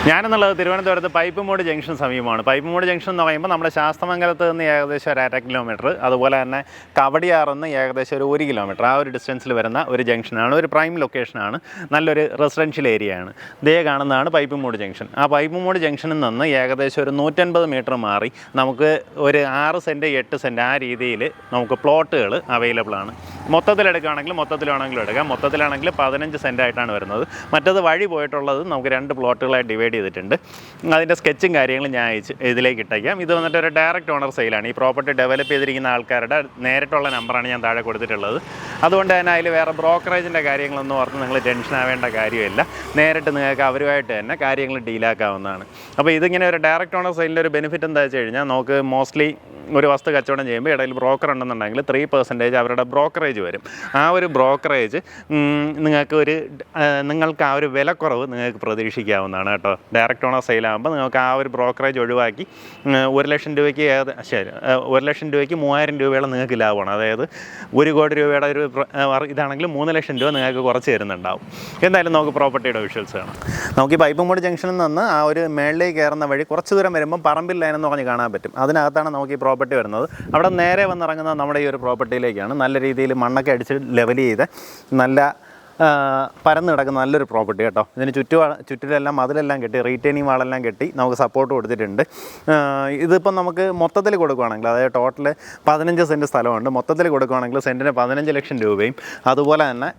ഞാനെന്നുള്ളത് തിരുവനന്തപുരത്ത് പൈപ്പുമൂട് ജംഗ്ഷൻ സമീപമാണ്. പൈപ്പുമൂട് ജംഗ്ഷൻ എന്ന് പറയുമ്പോൾ നമ്മുടെ ശാസ്തമംഗലത്ത് നിന്ന് ഏകദേശം ഒരു 1/2 കിലോമീറ്റർ, അതുപോലെ തന്നെ കവടിയാറിൽ നിന്ന് ഏകദേശം ഒരു 1 കിലോമീറ്റർ ആ ഒരു ഡിസ്റ്റൻസിൽ വരുന്ന ഒരു ജംഗ്ഷനാണ്. ഒരു പ്രൈം ലൊക്കേഷനാണ്, നല്ലൊരു റെസിഡൻഷ്യൽ ഏരിയയാണ്. ദേ കാണുന്നതാണ് പൈപ്പുമൂട് ജംഗ്ഷൻ. ആ പൈപ്പുമൂട് ജംഗ്ഷനിൽ നിന്ന് ഏകദേശം ഒരു 150 മീറ്റർ മാറി നമുക്ക് ഒരു 6 സെൻറ്റ് 8 സെൻറ്റ് ആ രീതിയിൽ നമുക്ക് പ്ലോട്ടുകൾ അവൈലബിൾ ആണ്. മൊത്തത്തിലെടുക്കുകയാണെങ്കിൽ മൊത്തത്തിലാണെങ്കിലും എടുക്കാം. മൊത്തത്തിലാണെങ്കിൽ 15 സെൻറ്റ് ആയിട്ടാണ് വരുന്നത്. മറ്റത് വഴി പോയിട്ടുള്ളത് നമുക്ക് 2 പ്ലോട്ടുകളായി ഡിവൈഡ് ചെയ്തിട്ടുണ്ട്. അതിൻ്റെ സ്കെച്ചും കാര്യങ്ങളും ഞാൻ ഇതിലേക്ക് ഇട്ടേക്കാം. ഇത് വന്നിട്ട് ഒരു ഡയറക്റ്റ് ഓണർ സെയിലാണ്. ഈ പ്രോപ്പർട്ടി ഡെവലപ്പ് ചെയ്തിരിക്കുന്ന ആൾക്കാരുടെ നേരിട്ടുള്ള നമ്പറാണ് ഞാൻ താഴെ കൊടുത്തിട്ടുള്ളത്. അതുകൊണ്ട് തന്നെ അതിൽ വേറെ ബ്രോക്കറേജിൻ്റെ കാര്യങ്ങളൊന്നും ഓർത്ത് നിങ്ങൾ ടെൻഷൻ ആവേണ്ട കാര്യമില്ല. നേരിട്ട് നിങ്ങൾക്ക് അവരുമായിട്ട് തന്നെ കാര്യങ്ങൾ ഡീലാക്കാവുന്നതാണ്. അപ്പോൾ ഇതിങ്ങനെ ഒരു ഡയറക്റ്റ് ഓണർ സെയിലിൻ്റെ ഒരു ബെനിഫിറ്റ് എന്താ വെച്ച് കഴിഞ്ഞാൽ, നമുക്ക് മോസ്റ്റ്ലി ഒരു വസ്തു കച്ചവടം ചെയ്യുമ്പോൾ ഇടയിൽ ബ്രോക്കർ ഉണ്ടെന്നുണ്ടെങ്കിൽ 3% അവരുടെ ബ്രോക്കറേജ് വരും. ആ ഒരു ബ്രോക്കറേജ് നിങ്ങൾക്ക് ആ ഒരു വിലക്കുറവ് നിങ്ങൾക്ക് പ്രതീക്ഷിക്കാവുന്നതാണ് കേട്ടോ. ഡയറക്റ്റ് ഓണർ സെയിലാകുമ്പോൾ നിങ്ങൾക്ക് ആ ഒരു ബ്രോക്കറേജ് ഒഴിവാക്കി 1 ലക്ഷം രൂപയ്ക്ക് 1 ലക്ഷം രൂപയ്ക്ക് 3000 രൂപയോളം നിങ്ങൾക്ക് ലാഭമാണ്. അതായത് 1 കോടി രൂപയുടെ ഒരു ഇതാണെങ്കിൽ 3 ലക്ഷം രൂപ നിങ്ങൾക്ക് കുറച്ച് തരുന്നുണ്ടാവും. എന്തായാലും നമുക്ക് പ്രോപ്പർട്ടിയുടെ വിഷ്വൽസ് കാണാം. നമുക്ക് ഈ പൈപ്പുമൂട് ജംഗ്ഷനിൽ നിന്ന് ആ ഒരു മേളിലേക്ക് കയറുന്ന വഴി കുറച്ച് ദൂരം വരുമ്പോൾ പറമ്പിൽ ലൈൻ എന്ന് പറഞ്ഞ് കാണാൻ പറ്റും. അതിനകത്താണ് നമുക്ക് ഈ പ്രോപ്പർട്ടി വരുന്നത്. അവിടെ നേരെ വന്നിറങ്ങുന്നത് നമ്മുടെ ഈ ഒരു പ്രോപ്പർട്ടിയിലേക്കാണ്. നല്ല രീതിയിൽ മണ്ണൊക്കെ അടിച്ച് ലെവൽ ചെയ്ത് നല്ല പരന്ന് കിടക്കുന്ന നല്ലൊരു പ്രോപ്പർട്ടി കേട്ടോ. ഇതിന് ചുറ്റിലെല്ലാം മതിലെല്ലാം കെട്ടി, റീറ്റെയിനിങ് വാളെല്ലാം കെട്ടി നമുക്ക് സപ്പോർട്ട് കൊടുത്തിട്ടുണ്ട്. ഇതിപ്പം നമുക്ക് മൊത്തത്തിൽ കൊടുക്കുകയാണെങ്കിൽ, അതായത് ടോട്ടൽ 15 സെൻറ്റ് സ്ഥലമുണ്ട്. മൊത്തത്തിൽ കൊടുക്കുകയാണെങ്കിൽ സെൻറ്റിന് 15 ലക്ഷം രൂപയും, അതുപോലെ തന്നെ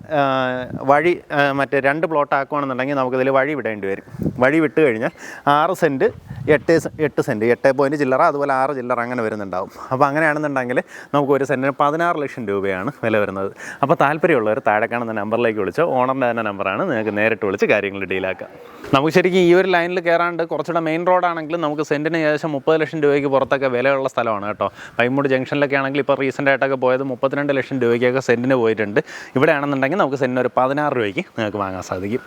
വഴി മറ്റേ 2 പ്ലോട്ട് ആക്കുകയാണെന്നുണ്ടെങ്കിൽ നമുക്കിതിൽ വഴി വിടേണ്ടി വരും. വഴി വിട്ട് കഴിഞ്ഞാൽ 6 സെൻറ്റ് 8 സെൻറ്റ് 8 ചില്ലറ, അതുപോലെ 6 ചില്ലറ അങ്ങനെ വരുന്നുണ്ടാവും. അപ്പോൾ അങ്ങനെയാണെന്നുണ്ടെങ്കിൽ നമുക്ക് ഒരു സെൻറ്റിന് 16 ലക്ഷം രൂപയാണ് വില വരുന്നത്. അപ്പോൾ താല്പര്യമുള്ളവർ താഴെ കാണുന്ന നമ്പറിലേക്ക് വിളിച്ചോ. ഓണറിൻ്റെ തന്നെ നമ്പറാണ്, നിങ്ങൾക്ക് നേരിട്ട് വിളിച്ച് കാര്യങ്ങൾ ഡീലാക്കാം. നമുക്ക് ശരിക്കും ഈ ഒരു ലൈനിൽ കയറാണ്ട് കുറച്ചുകൂടെ മെയിൻ റോഡാണെങ്കിലും നമുക്ക് സെൻറ്റിന് ഏകദേശം 30 ലക്ഷം രൂപയ്ക്ക് പുറത്തൊക്കെ വിലയുള്ള സ്ഥലമാണ് കേട്ടോ. പൈപ്പുമൂട് ജംഗ്ഷനിലൊക്കെ ആണെങ്കിൽ ഇപ്പോൾ റീസെൻ്റ് ആയിട്ടൊക്കെ പോയത് 32 ലക്ഷം രൂപയ്ക്കൊക്കെ സെൻറ്റിന് പോയിട്ടുണ്ട്. ഇവിടെ ആണെന്നുണ്ടെങ്കിൽ നമുക്ക് സെൻറ്റിന് ഒരു 16 രൂപയ്ക്ക് നിങ്ങൾക്ക് വാങ്ങാൻ സാധിക്കും.